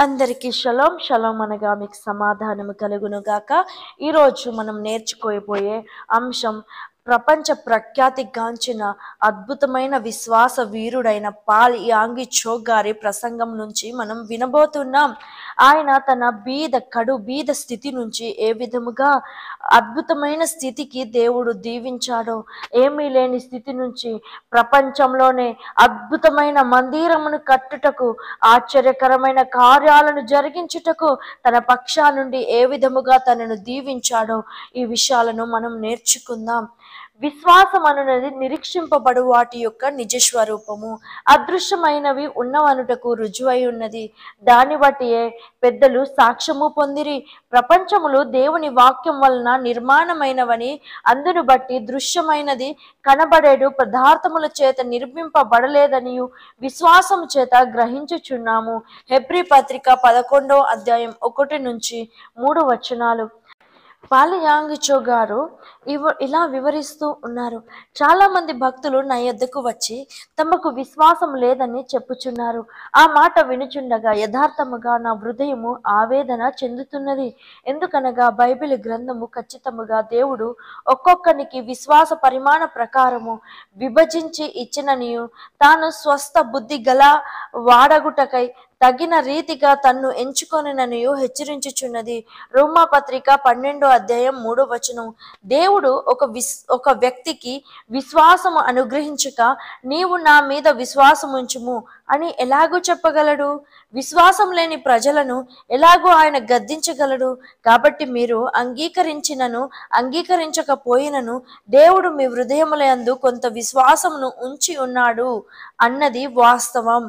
అందరికీ shalom shalom అనగా మీకు సమాధానము కలుగును గాక. ఈరోజు మనం నేర్చుకోబోయే అంశం ప్రపంచ ప్రఖ్యాతిగాంచిన అద్భుతమైన విశ్వాస వీరుడైన పాల్ యాంగ్ చో గారి ప్రసంగం నుంచి మనం వినబోతున్నాం. ఆయన తన కడు బీద స్థితి నుంచి ఏ విధముగా అద్భుతమైన స్థితికి దేవుడు దీవించాడో, ఏమీ లేని స్థితి నుంచి ప్రపంచంలోనే అద్భుతమైన మందిరమును కట్టుటకు, ఆశ్చర్యకరమైన కార్యాలను జరిగించుటకు తన పక్షా నుండి ఏ విధముగా తనను దీవించాడో ఈ విషయాలను మనం నేర్చుకుందాం. విశ్వాసం అనున్నది నిరీక్షింపబడు వాటి యొక్క నిజస్వరూపము, అదృశ్యమైనవి ఉన్నవనుటకు రుజువై ఉన్నది. దాన్ని బట్టియే పెద్దలు సాక్ష్యము పొందిరి. ప్రపంచములు దేవుని వాక్యం వలన నిర్మాణమైనవని, అందును బట్టి దృశ్యమైనది కనబడేడు పదార్థముల చేత నిర్మింపబడలేదనియు విశ్వాసము చేత గ్రహించుచున్నాము. హెబ్రీ పత్రిక 11వ అధ్యాయం 1-3 వచనాలు. పాల్ యాంగ్ చో గారు ఇలా వివరిస్తూ ఉన్నారు. చాలా మంది భక్తులు నా యొద్దకు వచ్చి తమకు విశ్వాసం లేదని చెప్పుచున్నారు. ఆ మాట వినుచుండగా యథార్థముగా నా హృదయము ఆవేదన చెందుతున్నది. ఎందుకనగా బైబిల్ గ్రంథము ఖచ్చితముగా దేవుడు ఒక్కొక్కనికి విశ్వాస పరిమాణ ప్రకారము విభజించి ఇచ్చిననియు, తాను స్వస్థ బుద్ధి గల వాడగుటకై తగిన రీతిగా తన్ను ఎంచుకొనిననియు హెచ్చరించుచున్నది. రోమా పత్రిక 12వ అధ్యాయం 3వ వచనం. దేవుడు ఒక వ్యక్తికి విశ్వాసము అనుగ్రహించక, నీవు నా మీద విశ్వాసం ఉంచుము అని ఎలాగూ చెప్పగలడు? విశ్వాసం లేని ప్రజలను ఎలాగూ ఆయన గద్దించగలడు? కాబట్టి మీరు అంగీకరించినను అంగీకరించకపోయినను దేవుడు మీ హృదయములందు కొంత విశ్వాసమును ఉంచి ఉన్నాడు అన్నది వాస్తవం.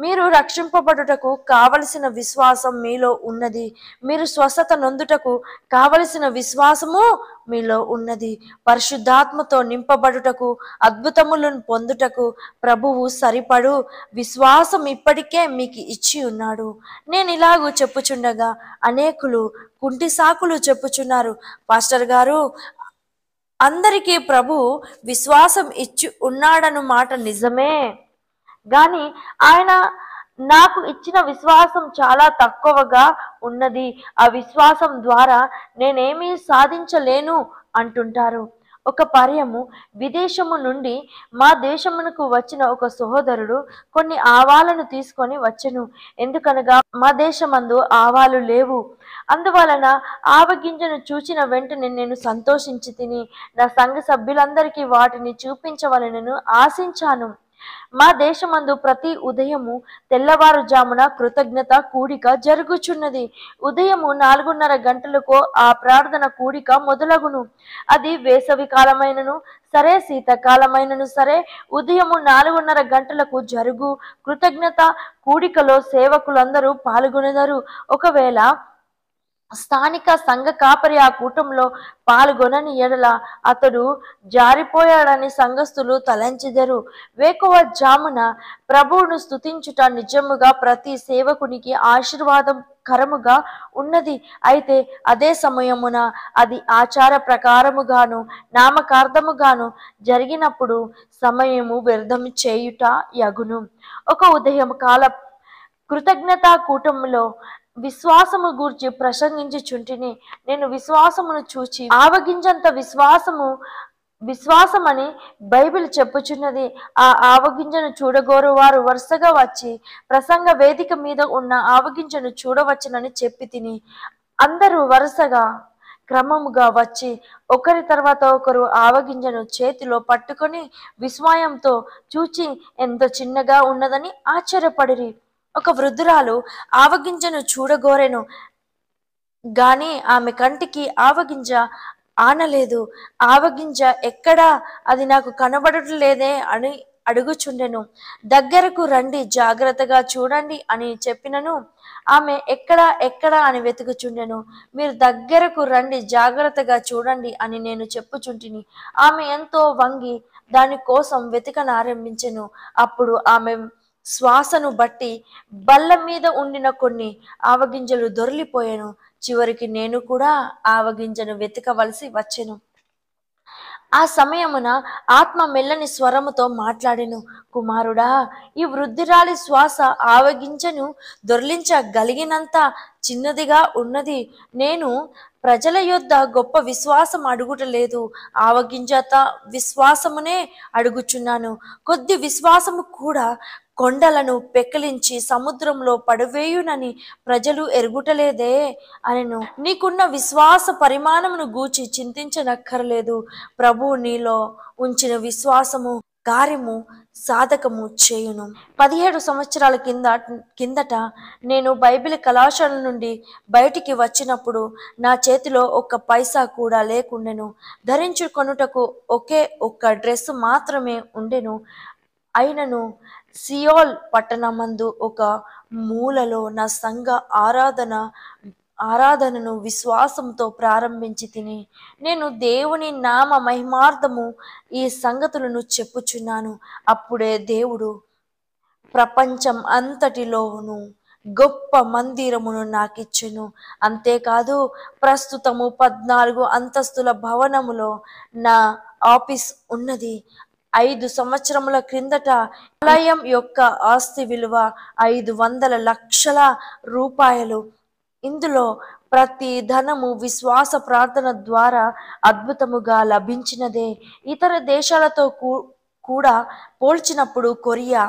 మీరు రక్షింపబడుటకు కావలసిన విశ్వాసం మీలో ఉన్నది. మీరు స్వస్థత నొందుటకు కావలసిన విశ్వాసము మీలో ఉన్నది. పరిశుద్ధాత్మతో నింపబడుటకు, అద్భుతములను పొందుటకు ప్రభువు సరిపడు విశ్వాసం ఇప్పటికే మీకు ఇచ్చి ఉన్నాడు. నేను ఇలాగూ చెప్పుచుండగా అనేకులు కుంటి సాకులు చెప్పుచున్నారు. పాస్టర్ గారు, అందరికీ ప్రభు విశ్వాసం ఇచ్చి ఉన్నాడను మాట నిజమే, గాని ఆయన నాకు ఇచ్చిన విశ్వాసం చాలా తక్కువగా ఉన్నది. ఆ విశ్వాసం ద్వారా నేనేమీ సాధించలేను అంటుంటారు. ఒక పర్యము విదేశము నుండి మా దేశమునకు వచ్చిన ఒక సహోదరుడు కొన్ని ఆవాలను తీసుకొని వచ్చెను. ఎందుకనగా మా దేశమందు ఆవాలు లేవు. అందువలన ఆవగింజను చూచిన వెంటనే నేను సంతోషించి తిని నా సంఘ సభ్యులందరికీ వాటిని చూపించవలెనని ఆశించాను. మా దేశమందు ప్రతి ఉదయము తెల్లవారుజామున కృతజ్ఞత కూడిక జరుగుచున్నది. ఉదయము 4:30 గంటలకు ఆ ప్రార్థన కూడిక మొదలగును. అది వేసవి కాలమైనను సరే, శీతకాలమైనను సరే, ఉదయము 4:30 గంటలకు జరుగు కృతజ్ఞత కూడికలో సేవకులందరూ పాల్గొనెదరు. ఒకవేళ స్థానిక సంఘ కాపరి ఆ కూటంలో పాల్గొనని ఎడల అతడు జారిపోయాడని సంఘస్థులు తలంచెదరు. వేకువ జామున ప్రభువును స్తుతించుట నిజముగా ప్రతి సేవకునికి ఆశీర్వాదం కరముగా ఉన్నది. అయితే అదే సమయమున అది ఆచార ప్రకారముగాను నామకార్థముగాను జరిగినప్పుడు సమయము వ్యర్థం చేయుట యగును. ఒక ఉదయం కాల కృతజ్ఞతా కూటములో విశ్వాసము గూర్చి ప్రసంగించుచుంటిని. నేను విశ్వాసమును చూచి ఆవగింజంత విశ్వాసమని బైబిల్ చెప్పుచున్నది. ఆ ఆవగింజను చూడగోరు వారు వరుసగా వచ్చి ప్రసంగ వేదిక మీద ఉన్న ఆవగింజను చూడవచ్చునని చెప్పి తిని, అందరూ వరుసగా క్రమముగా వచ్చి ఒకరి తర్వాత ఒకరు ఆవగింజను చేతిలో పట్టుకొని విస్మయంతో చూచి ఎంత చిన్నగా ఉన్నదని ఆశ్చర్యపడిరి. ఒక వృద్ధురాలు ఆవగింజను చూడగోరెను, గాని ఆమె కంటికి ఆవగింజ ఆనలేదు. ఆవగింజ ఎక్కడా, అది నాకు కనబడట్లేదే అని అడుగుచుండెను. దగ్గరకు రండి, జాగ్రత్తగా చూడండి అని చెప్పినను. ఆమె ఎక్కడా అని వెతుకుచుండెను. మీరు దగ్గరకు రండి, జాగ్రత్తగా చూడండి అని నేను చెప్పుచుంటిని. ఆమె ఎంతో వంగి దాని కోసం వెతకనారంభించెను. అప్పుడు ఆమె శ్వాసను బట్టి బల్ల మీద ఉండిన కొన్ని ఆవగింజలు దొర్లిపోయాను. చివరికి నేను కూడా ఆవగింజను వెతకవలసి వచ్చెను. ఆ సమయమున ఆత్మ మెల్లని స్వరముతో మాట్లాడెను, కుమారుడా, ఈ వృద్ధిరాలి శ్వాస ఆవగించను దొర్లించగలిగినంత చిన్నదిగా ఉన్నది. నేను ప్రజల యొద్ద గొప్ప విశ్వాసం అడుగుటలేదు, ఆవగింజత విశ్వాసమునే అడుగుచున్నాను. కొద్ది విశ్వాసము కూడా కొండలను పెకిలించి సముద్రంలో పడవేయునని ప్రజలు ఎరుగుటలేదే అనెను. నీకున్న విశ్వాస పరిమాణమును గూర్చి చింతించనక్కరలేదు. ప్రభువు నీలో ఉంచిన విశ్వాసము కార్యము సాధకము చేయును. 17 సంవత్సరాల కిందట నేను బైబిల్ కళాశాల నుండి బయటికి వచ్చినప్పుడు నా చేతిలో ఒక్క పైసా కూడా లేకుండెను. ధరించుకొనుటకు ఒకే ఒక్క డ్రెస్ మాత్రమే ఉండెను. అయినను సియోల్ పట్టణమందు ఒక మూలలో నా సంఘ ఆరాధనను విశ్వాసంతో ప్రారంభించి తిని, నేను దేవుని నామ మహిమార్థము ఈ సంగతులను చెప్పుచున్నాను. అప్పుడే దేవుడు ప్రపంచం అంతటిలోను గొప్ప మందిరమును నాకిచ్చెను. అంతేకాదు, ప్రస్తుతము 14 అంతస్తుల భవనములో నా ఆఫీస్ ఉన్నది. 5 సంవత్సరముల క్రిందట ఆలయం యొక్క ఆస్తి విలువ 500 లక్షల రూపాయలు. ఇందులో ప్రతి ధనము విశ్వాస ప్రార్థన ద్వారా అద్భుతముగా లభించినదే. ఇతర దేశాలతో కూడా పోల్చినప్పుడు కొరియా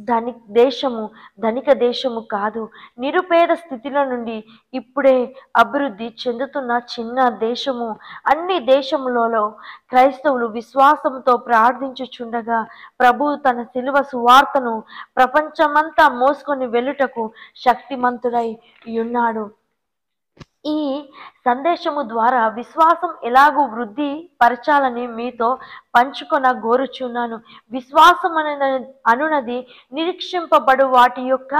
ధనిక దేశము కాదు. నిరుపేద స్థితిలో నుండి ఇప్పుడే అభివృద్ధి చెందుతున్న చిన్న దేశము. అన్ని దేశములలో క్రైస్తవులు విశ్వాసంతో ప్రార్థించుచుండగా ప్రభువు తన శిలువ సువార్తను ప్రపంచమంతా మోసుకొని వెళ్ళుటకు శక్తిమంతుడై ఉన్నాడు. ఈ సందేశము ద్వారా విశ్వాసం ఎలాగూ వృద్ధి పరచాలని మీతో పంచుకొన గోరుచున్నాను. విశ్వాసం అనునది నిరీక్షింపబడు వాటి యొక్క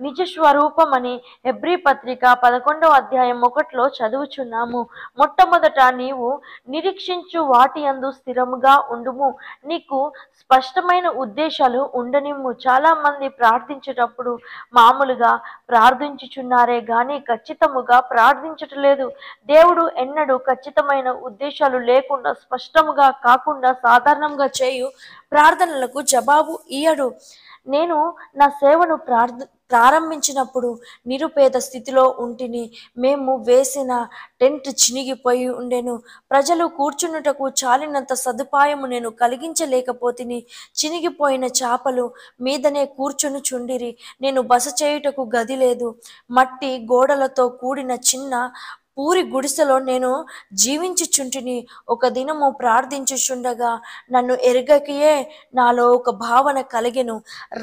నిజ స్వరూపమని హెబ్రీ పత్రిక 11వ అధ్యాయం 1లో చదువుచున్నాము. మొట్టమొదట నీవు నిరీక్షించు వాటి యందు స్థిరముగా ఉండుము. నీకు స్పష్టమైన ఉద్దేశాలు ఉండనిమ్ము. చాలా మంది ప్రార్థించేటప్పుడు మామూలుగా ప్రార్థించుచున్నారే గాని ఖచ్చితముగా ప్రార్థించటలేదు. దేవుడు ఎన్నడూ ఖచ్చితమైన ఉద్దేశాలు లేకుండా, స్పష్టముగా కాకుండా సాధారణంగా చేయు ప్రార్థనలకు జవాబు ఇయ్యడు. నేను నా సేవను ప్రారంభించినప్పుడు నిరుపేద స్థితిలో ఉంటిని. మేము వేసిన టెంట్ చినిగిపోయి ఉండెను. ప్రజలు కూర్చున్నటకు చాలినంత సదుపాయము నేను కలిగించలేకపోతిని. చినిగిపోయిన చాపలు మీదనే కూర్చొనుచుండిరి. నేను బస చేయుటకు గది లేదు. మట్టి గోడలతో కూడిన చిన్న పూరి గుడిసెలో నేను జీవించుచుంటిని. ఒక దినము ప్రార్థించుచుండగా నన్ను ఎరగకయే నాలో ఒక భావన కలిగెను.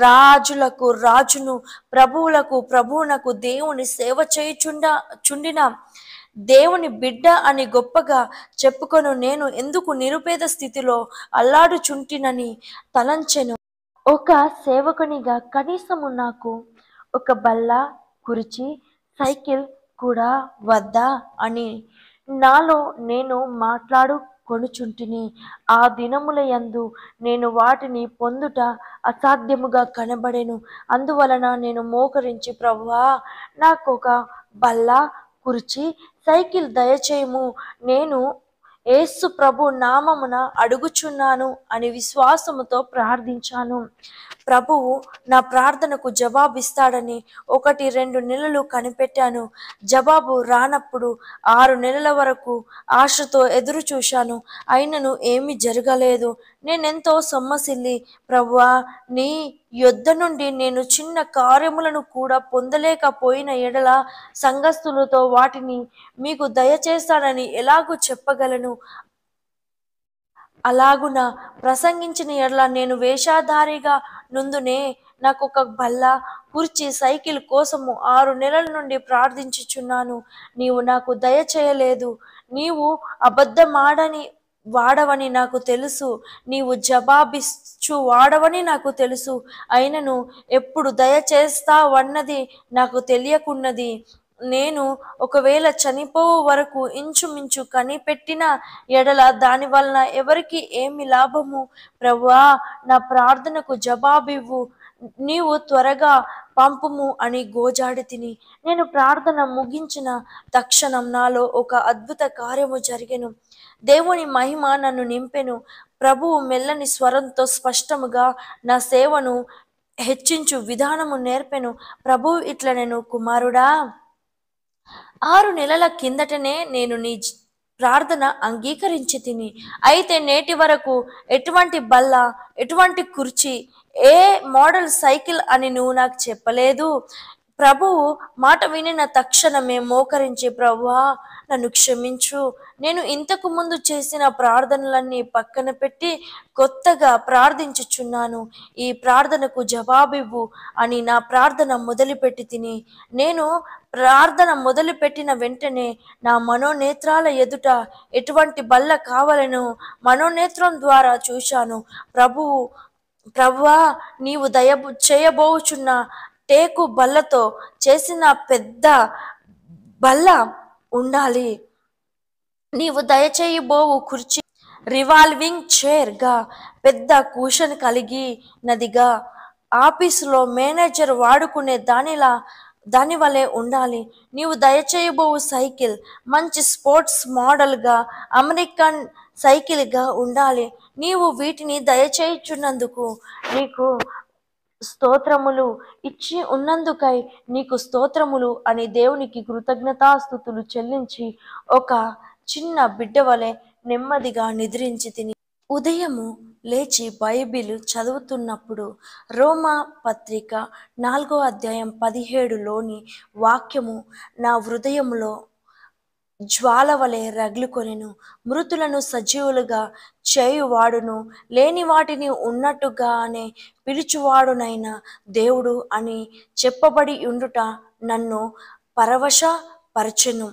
రాజులకు రాజును, ప్రభువులకు ప్రభువునకు దేవుని సేవ చేయుచుండిన దేవుని బిడ్డ అని గొప్పగా చెప్పుకొను నేను ఎందుకు నిరుపేద స్థితిలో అల్లాడుచుంటినని తలంచెను. ఒక సేవకునిగా కనీసము నాకు ఒక బల్ల, కుర్చీ, సైకిల్ కూడా వద్దా అని నాలో నేను మాట్లాడుకొనుచుంటిని. ఆ దినముల యందు నేను వాటిని పొందుట అసాధ్యముగా కనబడెను. అందువలన నేను మోకరించి, ప్రభువా, నాకొక బల్ల, కుర్చీ, సైకిల్ దయచేయము. నేను యేసు ప్రభు నామమున అడుగుచున్నాను అని విశ్వాసముతో ప్రార్థించాను. ప్రభువు నా ప్రార్థనకు జవాబిస్తాడని 1-2 నెలలు కనిపెట్టాను. జవాబు రానప్పుడు 6 నెలల వరకు ఆశతో ఎదురు చూశాను. అయినను ఏమీ జరగలేదు. నేనెంతో సొమ్మసిల్లి, ప్రభువా, నీ యొద్ద నుండి నేను చిన్న కార్యములను కూడా పొందలేకపోయిన ఎడల సంఘస్థులతో వాటిని మీకు దయచేస్తానని ఎలాగూ చెప్పగలను? అలాగున ప్రసంగించిన ఎడల నేను వేషధారిగా నుందునే. నాకు ఒక బల్ల, కుర్చీ, సైకిల్ కోసము 6 నెలల నుండి ప్రార్థించుచున్నాను. నీవు నాకు దయచేయలేదు. నీవు అబద్ధమాడని వాడవని నాకు తెలుసు. నీవు జవాబిచ్చు వాడవని నాకు తెలుసు. అయినను ఎప్పుడు దయచేస్తావన్నది నాకు తెలియకున్నది. నేను ఒకవేళ చనిపోవు వరకు ఇంచుమించు కనిపెట్టిన ఎడల దాని వలన ఎవరికి ఏమి లాభము? ప్రభువా, నా ప్రార్థనకు జవాబివ్వు. నీవు త్వరగా పంపుము అని గోజాడి తిని. నేను ప్రార్థన ముగించిన తక్షణం నాలో ఒక అద్భుత కార్యము జరిగెను. దేవుని మహిమ నన్ను నింపెను. ప్రభువు మెల్లని స్వరంతో స్పష్టముగా నా సేవను హెచ్చించు విధానము నేర్పెను. ప్రభువు ఇట్లా, నేను కుమారుడా, 6 నెలల కిందటనే నేను నీ ప్రార్థన అంగీకరించి తిని. అయితే నేటి వరకు ఎటువంటి బల్ల, ఎటువంటి కుర్చీ, ఏ మోడల్ సైకిల్ అని నువ్వు నాకు చెప్పలేదు. ప్రభువు మాట వినిన తక్షణమే మోకరించి, ప్రభువా నన్ను క్షమించు, నేను ఇంతకు ముందు చేసిన ప్రార్థనలన్నీ పక్కన పెట్టి కొత్తగా ప్రార్థించుచున్నాను, ఈ ప్రార్థనకు జవాబివ్వు అని నా ప్రార్థన మొదలుపెట్టి తిని. నేను ప్రార్థన మొదలుపెట్టిన వెంటనే నా మనోనేత్రాల ఎదుట ఎటువంటి బల్ల కావాలను మనోనేత్రం ద్వారా చూశాను. ప్రభువా నీవు చేయబోచున్న టేకు బల్లతో చేసిన పెద్ద బల్ల ఉండాలి. నీవు దయచేయబోవు కుర్చీ రివాల్వింగ్ చైర్ గా పెద్ద కూషన్ కలిగినదిగా, ఆఫీసులో మేనేజర్ వాడుకునే దాని వలె ఉండాలి. నీవు దయచేయబోవు సైకిల్ మంచి స్పోర్ట్స్ మోడల్ గా, అమెరికన్ సైకిల్ గా ఉండాలి. నీవు వీటిని దయచేయుచున్నందుకు నీకు స్తోత్రములు, ఇచ్చి ఉన్నందుకై నీకు స్తోత్రములు అని దేవునికి కృతజ్ఞతాస్తుతులు చెల్లించి ఒక చిన్న బిడ్డ వలె నెమ్మదిగా నిద్రించి తిని. ఉదయము లేచి బైబిల్ చదువుతున్నప్పుడు రోమా పత్రిక 4:17లోని వాక్యము నా హృదయములో జ్వాల వలె రగులుకొనెను. మృతులను సజీవులుగా చేయువాడును, లేని వాటిని ఉన్నట్టుగానే పిలుచువాడునైన దేవుడు అని చెప్పబడి ఉండుట నన్ను పరవశపరచెను.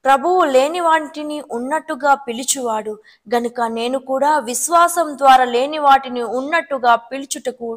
ప్రభువు లేని వాటిని ఉన్నట్టుగా పిలుచువాడు గనుక నేను కూడా విశ్వాసం ద్వారా లేని వాటిని ఉన్నట్టుగా పిలుచుటకు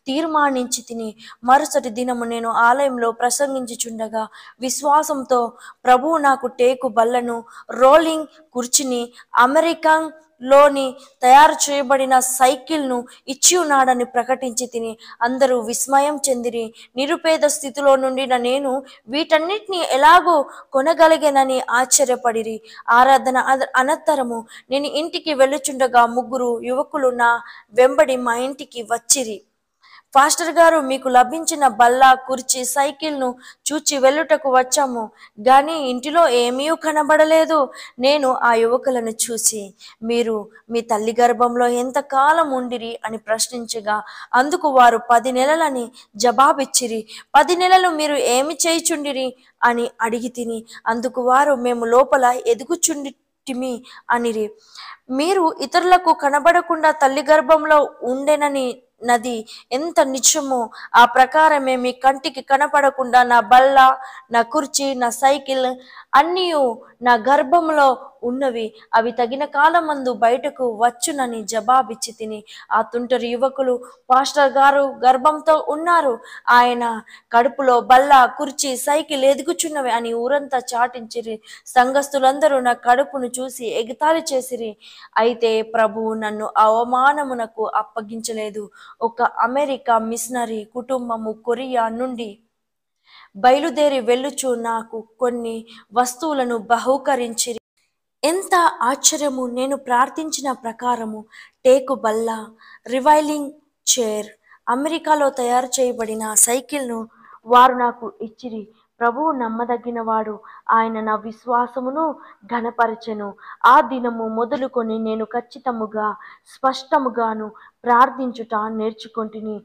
తీర్మానించి తిని. మరుసటి దినము నేను ఆలయంలో ప్రసంగించుచుండగా విశ్వాసంతో ప్రభువు నాకు టేకు బల్లను, రోలింగ్ కుర్చీని, అమెరికన్ లోని తయారు చేయబడిన సైకిల్ను ఇచ్చి ఉన్నాడని ప్రకటించి తిని. అందరూ విస్మయం చెందిరి. నిరుపేద స్థితిలో నుండి నేను వీటన్నిటిని ఎలాగో కొనగలిగానని ఆశ్చర్యపడిరి. ఆరాధన అనంతరము నేను ఇంటికి వెళ్ళుచుండగా 3 యువకులు నా వెంబడి మా ఇంటికి వచ్చిరి. పాస్టర్ గారు, మీకు లభించిన బల్ల, కుర్చీ, సైకిల్ను చూచి వెళ్ళుటకు వచ్చాము గాని ఇంటిలో ఏమీ కనబడలేదు. నేను ఆ యువకులను చూసి, మీరు మీ తల్లి గర్భంలో ఎంతకాలం ఉండిరి అని ప్రశ్నించగా అందుకు వారు 10 నెలలని జవాబిచ్చిరి. 10 నెలలు మీరు ఏమి చేయుచుండిరి అని అడిగి తిని. అందుకు వారు, మేము లోపల ఎదుగుచుండిటిమి అనిరి. మీరు ఇతరులకు కనబడకుండా తల్లి గర్భంలో ఉండెనని నది ఎంత నిత్యమో ఆ ప్రకారమే మీ కంటికి కనపడకుండా నా బల్ల, నా కుర్చీ, నా సైకిల్ అన్నీ నా గర్భంలో ఉన్నవి. అవి తగిన కాలమందు బయటకు వచ్చునని జవాబిచ్చి తిని. ఆ తుంటరి యువకులు, పాస్టర్ గారు గర్భంతో ఉన్నారు, ఆయన కడుపులో బల్ల, కుర్చీ, సైకిల్ ఎదుగుచున్నవి అని ఊరంతా చాటించిరి. సంఘస్థులందరూ నా కడుపును చూసి ఎగతాళి చేసిరి. అయితే ప్రభువు నన్ను అవమానమునకు అప్పగించలేదు. ఒక అమెరికా మిషనరీ కుటుంబము కొరియా నుండి బయలుదేరి వెళ్ళుచు నాకు కొన్ని వస్తువులను బహూకరించిరి. ఎంత ఆశ్చర్యము! నేను ప్రార్థించిన ప్రకారము టేకు బల్ల, రివైలింగ్ చైర్, అమెరికాలో తయారు చేయబడిన సైకిల్ను వారు నాకు ఇచ్చిరి. ప్రభువు నమ్మదగినవాడు, ఆయన నా విశ్వాసమును ఘనపరచెను. ఆ దినము మొదలుకొని నేను ఖచ్చితముగా స్పష్టముగాను ప్రార్థించుట నేర్చుకొంటిని.